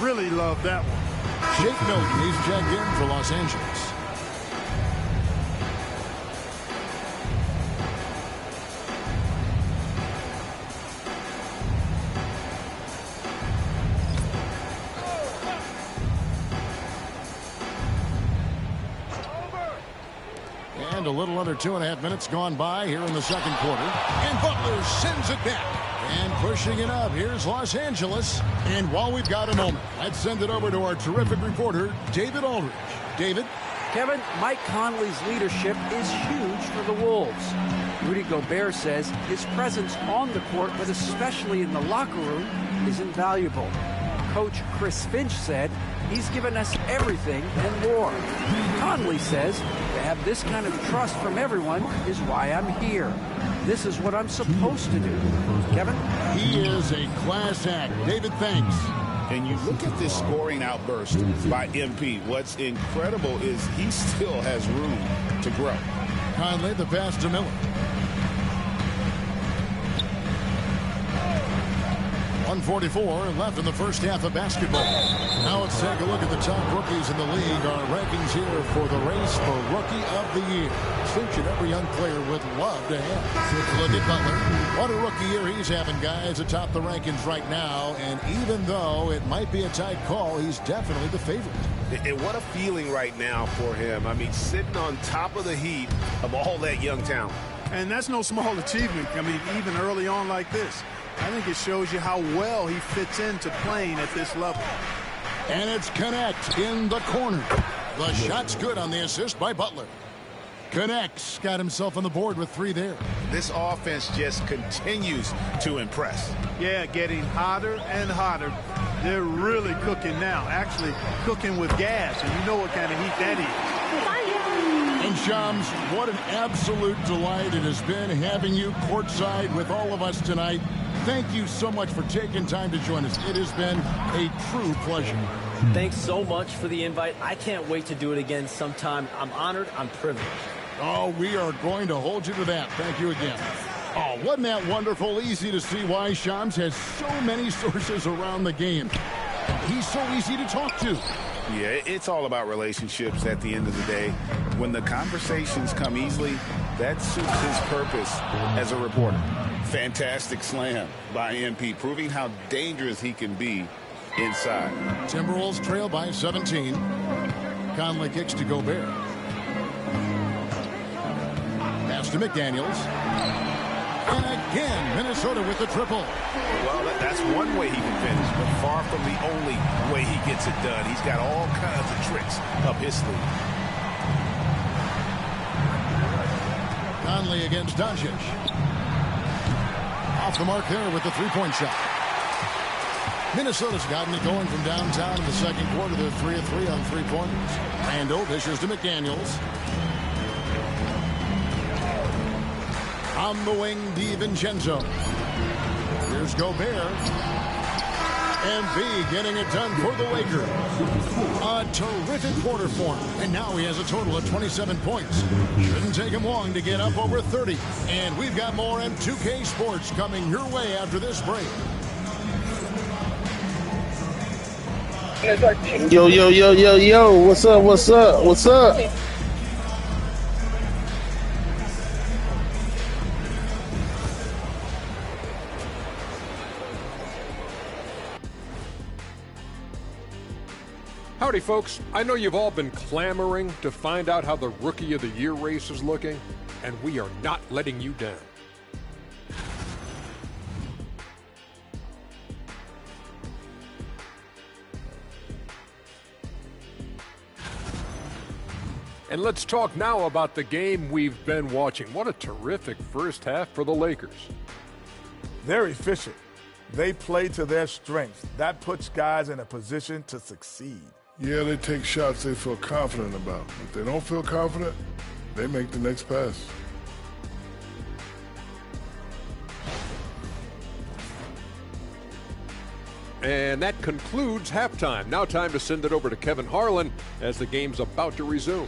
really love that one. Jake Milton, he's checked in for Los Angeles. And a little under 2.5 minutes gone by here in the second quarter. And Butler sends it back. And pushing it up, here's Los Angeles. And while we've got a moment, let's send it over to our terrific reporter, David Aldridge. David? Kevin, Mike Conley's leadership is huge for the Wolves. Rudy Gobert says his presence on the court, but especially in the locker room, is invaluable. Coach Chris Finch said He's given us everything and more. Conley says to have this kind of trust from everyone is why I'm here. This is what I'm supposed to do. Kevin? He is a class act. David, thanks. And you look at this scoring outburst by MP. What's incredible is he still has room to grow. Conley, the pass to Miller. 1:44 left in the first half of basketball. Now let's take a look at the top rookies in the league. Our rankings here for the race for Rookie of the Year. Distinction every young player would love to have. Let's look at Butler. What a rookie year he's having, guys, atop the rankings right now. And even though it might be a tight call, he's definitely the favorite. And what a feeling right now for him. I mean, sitting on top of the heap of all that young talent. And that's no small achievement. I mean, even early on like this. I think it shows you how well he fits into playing at this level. And it's Connect in the corner. The shot's good on the assist by Butler. Connects, got himself on the board with 3 there. This offense just continues to impress. Yeah, getting hotter and hotter. They're really cooking now. Actually cooking with gas, and you know what kind of heat that is. And Shams, what an absolute delight it has been having you courtside with all of us tonight. Thank you so much for taking time to join us. It has been a true pleasure. Thanks so much for the invite. I can't wait to do it again sometime. I'm honored. I'm privileged. Oh, we are going to hold you to that. Thank you again. Oh, wasn't that wonderful? Easy to see why Shams has so many sources around the game. He's so easy to talk to. Yeah, it's all about relationships at the end of the day. When the conversations come easily, that suits his purpose as a reporter. Fantastic slam by MP, proving how dangerous he can be inside. Timberwolves trail by 17. Conley kicks to Gobert. Pass to McDaniels. And again, Minnesota with the triple. Well, that's one way he can finish, but far from the only way he gets it done. He's got all kinds of tricks up his sleeve. Conley against Doncic. Off the mark there with the three-point shot. Minnesota's gotten it going from downtown in the second quarter. They're 3 of 3 on three-pointers. Randall dishes to McDaniels. On the wing, DiVincenzo. Here's Gobert. And B getting it done for the Lakers. A terrific quarter for him. And now he has a total of 27 points. Shouldn't take him long to get up over 30. And we've got more M2K Sports coming your way after this break. Yo, yo, yo, yo, yo. What's up, what's up, what's up? Howdy, folks. I know you've all been clamoring to find out how the Rookie of the Year race is looking, and we are not letting you down. And let's talk now about the game we've been watching. What a terrific first half for the Lakers. They're efficient. They play to their strengths. That puts guys in a position to succeed. Yeah, they take shots they feel confident about. If they don't feel confident, they make the next pass. And that concludes halftime. Now time to send it over to Kevin Harlan as the game's about to resume.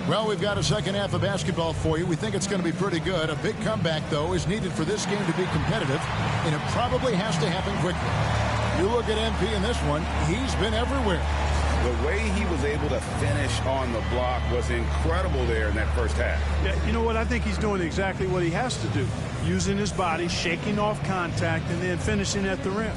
Well, we've got a second half of basketball for you. We think it's going to be pretty good. A big comeback, though, is needed for this game to be competitive, and it probably has to happen quickly. You look at MP in this one, he's been everywhere. The way he was able to finish on the block was incredible there in that first half. Yeah, you know what? I think he's doing exactly what he has to do. Using his body, shaking off contact, and then finishing at the rim.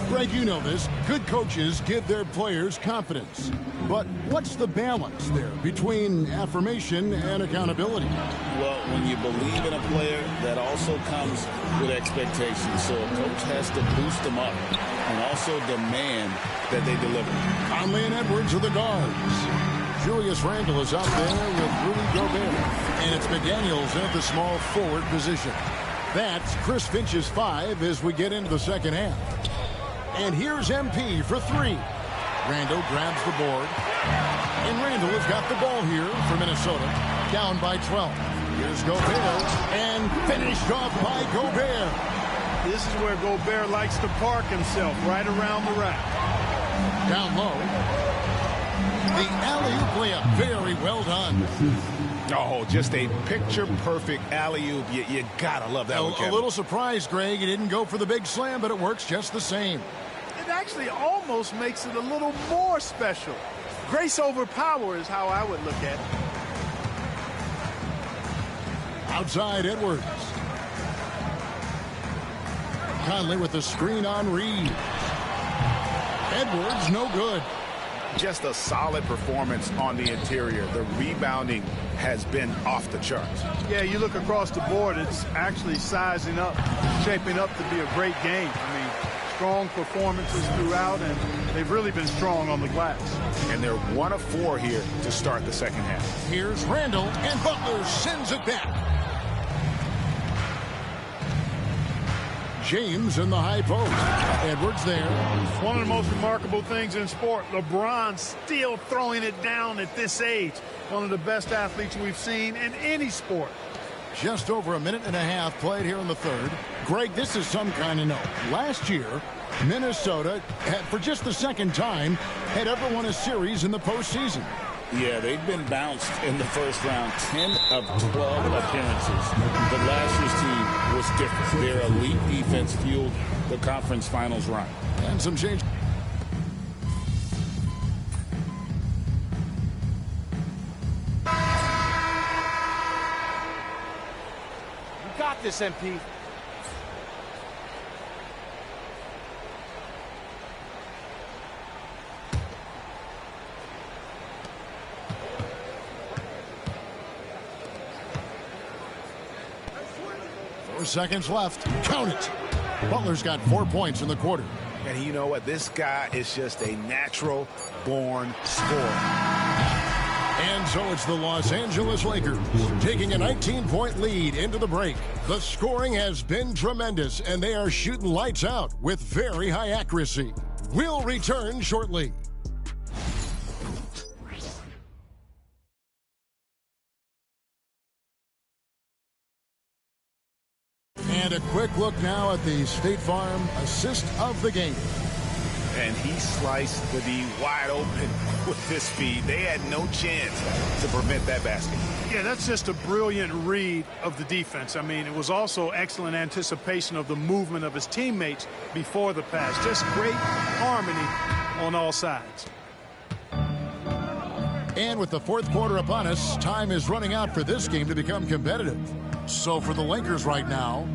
Greg, you know this. Good coaches give their players confidence. But what's the balance there between affirmation and accountability? Well, when you believe in a player, that also comes with expectations. So a coach has to boost them up and also demand that they deliver. Conley and Edwards are the guards. Julius Randle is out there with Rudy Gobert. And it's McDaniels at the small forward position. That's Chris Finch's 5 as we get into the second half. And here's MP for 3. Randle grabs the board. And Randle has got the ball here for Minnesota. Down by 12. Here's Gobert. And finished off by Gobert. This is where Gobert likes to park himself, right around the rack. Down low. The alley-oop layup. Very well done. Oh, just a picture-perfect alley-oop. You gotta love that one, Kevin. A little surprised, Greg. He didn't go for the big slam, but it works just the same. It actually almost makes it a little more special. Grace over power is how I would look at it. Outside Edwards. Conley with the screen on Reed. Edwards, no good. Just a solid performance on the interior. The rebounding has been off the charts. Yeah, you look across the board, it's actually sizing up, shaping up to be a great game. I mean, strong performances throughout, and they've really been strong on the glass. And they're 1 of 4 here to start the second half. Here's Randle, and Butler sends it back. James in the high post. Edwards there. One of the most remarkable things in sport, LeBron still throwing it down at this age. One of the best athletes we've seen in any sport. Just over a minute and a half played here in the third. Greg, this is some kind of note. Last year, Minnesota, for just the second time, had ever won a series in the postseason. Yeah, they've been bounced in the first round, 10 of 12 appearances. But last year's team was different. Their elite defense fueled the conference finals run. And some change. You got this, MP. Seconds left. Count it. Butler's got 4 points in the quarter. And you know what? This guy is just a natural-born scorer. And so it's the Los Angeles Lakers taking a 19-point lead into the break. The scoring has been tremendous, and they are shooting lights out with very high accuracy. We'll return shortly. And a quick look now at the State Farm assist of the game. And he sliced the D wide open with his speed. They had no chance to prevent that basket. Yeah, that's just a brilliant read of the defense. I mean, it was also excellent anticipation of the movement of his teammates before the pass. Just great harmony on all sides. And with the fourth quarter upon us, time is running out for this game to become competitive. So for the Lakers right now,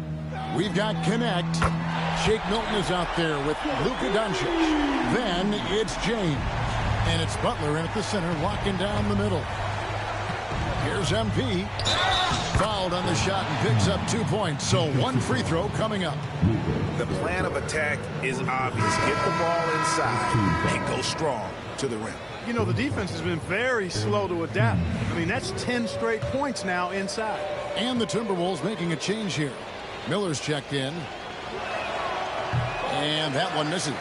we've got Connect. Shake Milton is out there with Luka Doncic. Then it's James. And it's Butler in at the center, locking down the middle. Here's MP. Fouled on the shot and picks up 2 points. So 1 free throw coming up. The plan of attack is obvious. Get the ball inside and go strong to the rim. You know, the defense has been very slow to adapt. I mean, that's 10 straight points now inside. And the Timberwolves making a change here. Miller's checked in. And that one misses.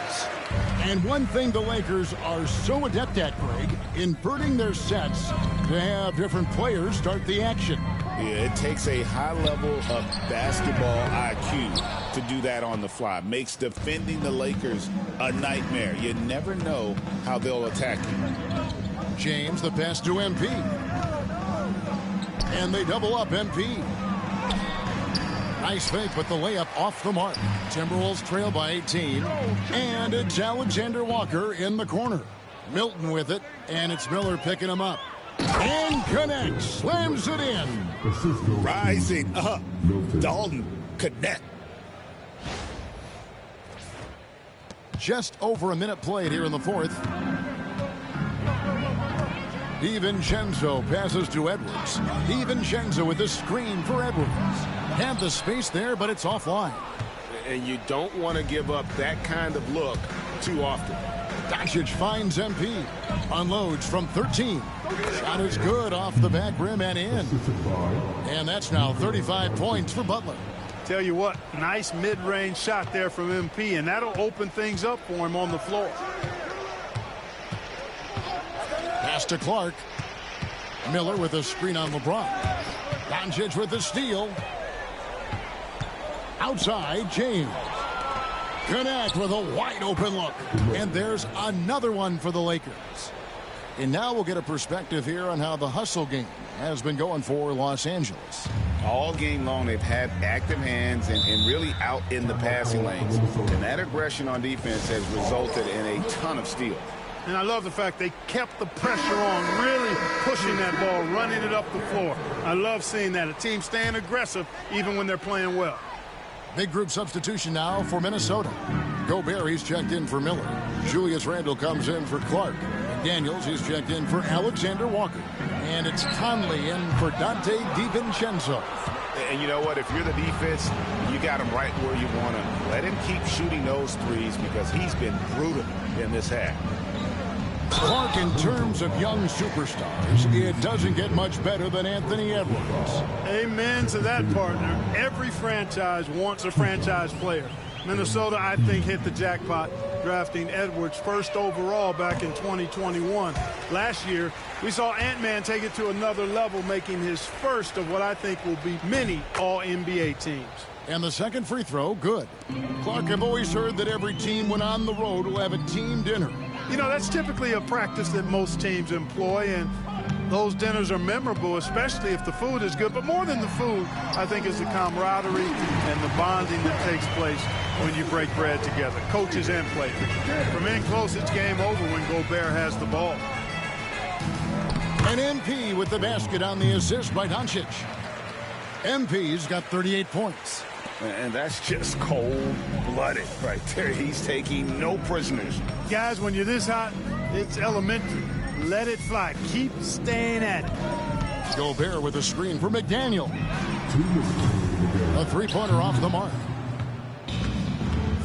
And one thing the Lakers are so adept at, Greg, inverting their sets to have different players start the action. Yeah, it takes a high level of basketball IQ to do that on the fly. Makes defending the Lakers a nightmare. You never know how they'll attack you. James, the pass to MP. And they double up MP. Nice fake, but the layup off the mark. Timberwolves trail by 18. And it's Alexander Walker in the corner. Milton with it, and it's Miller picking him up. And connects, slams it in. Rising up, Dalton connect. Just over a minute played here in the fourth. DiVincenzo passes to Edwards. DiVincenzo with the screen for Edwards. Had the space there, but it's offline. And you don't want to give up that kind of look too often. Doncic finds MP. Unloads from 13. Shot is good off the back rim and in. And that's now 35 points for Butler. Tell you what, nice mid-range shot there from MP, and that'll open things up for him on the floor. Pass to Clark. Miller with a screen on LeBron. Doncic with the steal. Outside, James. Connect with a wide open look. And there's another one for the Lakers. And now we'll get a perspective here on how the hustle game has been going for Los Angeles. All game long, they've had active hands and really out in the passing lanes. And that aggression on defense has resulted in a ton of steals. And I love the fact they kept the pressure on, really pushing that ball, running it up the floor. I love seeing that. A team staying aggressive even when they're playing well. Big group substitution now for Minnesota. Gobert, he's checked in for Miller. Julius Randle comes in for Clark. Daniels, he's checked in for Alexander Walker. And it's Conley in for Dante DiVincenzo. And you know what? If you're the defense, you got him right where you want him. Let him keep shooting those threes because he's been brutal in this half. Clark, in terms of young superstars, it doesn't get much better than Anthony Edwards. Amen to that, partner. Every franchise wants a franchise player. Minnesota, I think, hit the jackpot drafting Edwards first overall back in 2021. Last year, we saw Ant-Man take it to another level, making his first of what I think will be many All-NBA teams. And the second free throw, good. Clark, I've always heard that every team when on the road will have a team dinner. You know, that's typically a practice that most teams employ, and those dinners are memorable, especially if the food is good. But more than the food, I think, is the camaraderie and the bonding that takes place when you break bread together, coaches and players. From in close, it's game over when Gobert has the ball. And MP with the basket on the assist by Doncic. MP's got 38 points. And that's just cold-blooded right there. He's taking no prisoners. Guys, when you're this hot, it's elementary. Let it fly. Keep staying at it. Gobert with a screen for McDaniel. A three-pointer off the mark.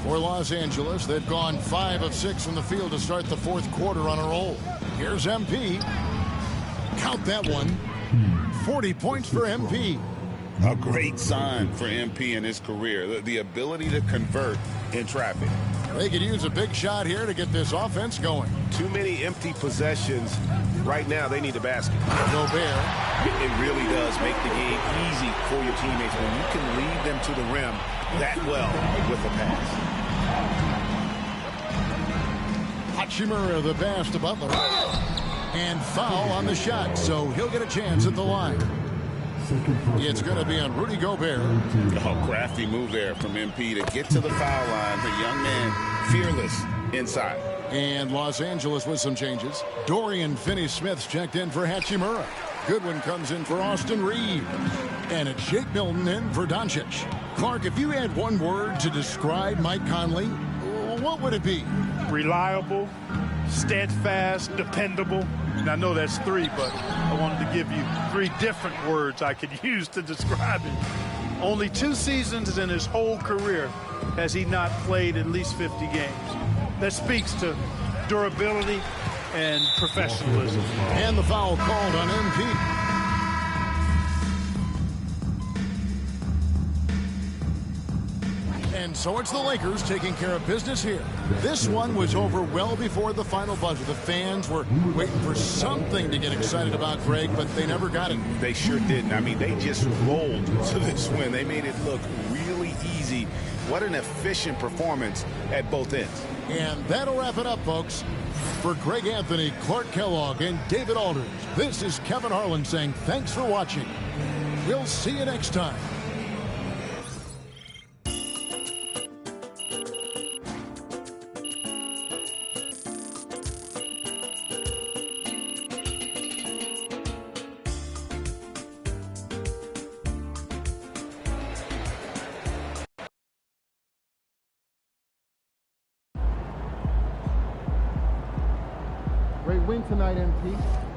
For Los Angeles, they've gone 5 of 6 from the field to start the fourth quarter on a roll. Here's MP. Count that one. 40 points for MP. A great sign for MP in his career, the ability to convert in traffic. They could use a big shot here to get this offense going. Too many empty possessions. Right now, they need a basket. Gobert. It really does make the game easy for your teammates when you can lead them to the rim that well with a pass. Hachimura the pass to Butler. And foul on the shot, so he'll get a chance at the line. It's going to be on Rudy Gobert. Oh, crafty move there from MP to get to the foul line. The young man, fearless inside. And Los Angeles with some changes. Dorian Finney-Smith's checked in for Hachimura. Goodwin comes in for Austin Reeves. And it's Shake Milton in for Doncic. Clark, if you had one word to describe Mike Conley, what would it be? Reliable, steadfast, dependable. And I know that's 3, but I wanted to give you 3 different words I could use to describe it. Only 2 seasons in his whole career has he not played at least 50 games. That speaks to durability and professionalism. And the foul called on MP. And so it's the Lakers taking care of business here. This one was over well before the final buzzer. The fans were waiting for something to get excited about, Greg, but they never got it. They sure didn't. I mean, they just rolled to this win. They made it look really easy. What an efficient performance at both ends. And that'll wrap it up, folks. For Greg Anthony, Clark Kellogg, and David Aldridge, this is Kevin Harlan saying thanks for watching. We'll see you next time. Great win tonight, MP.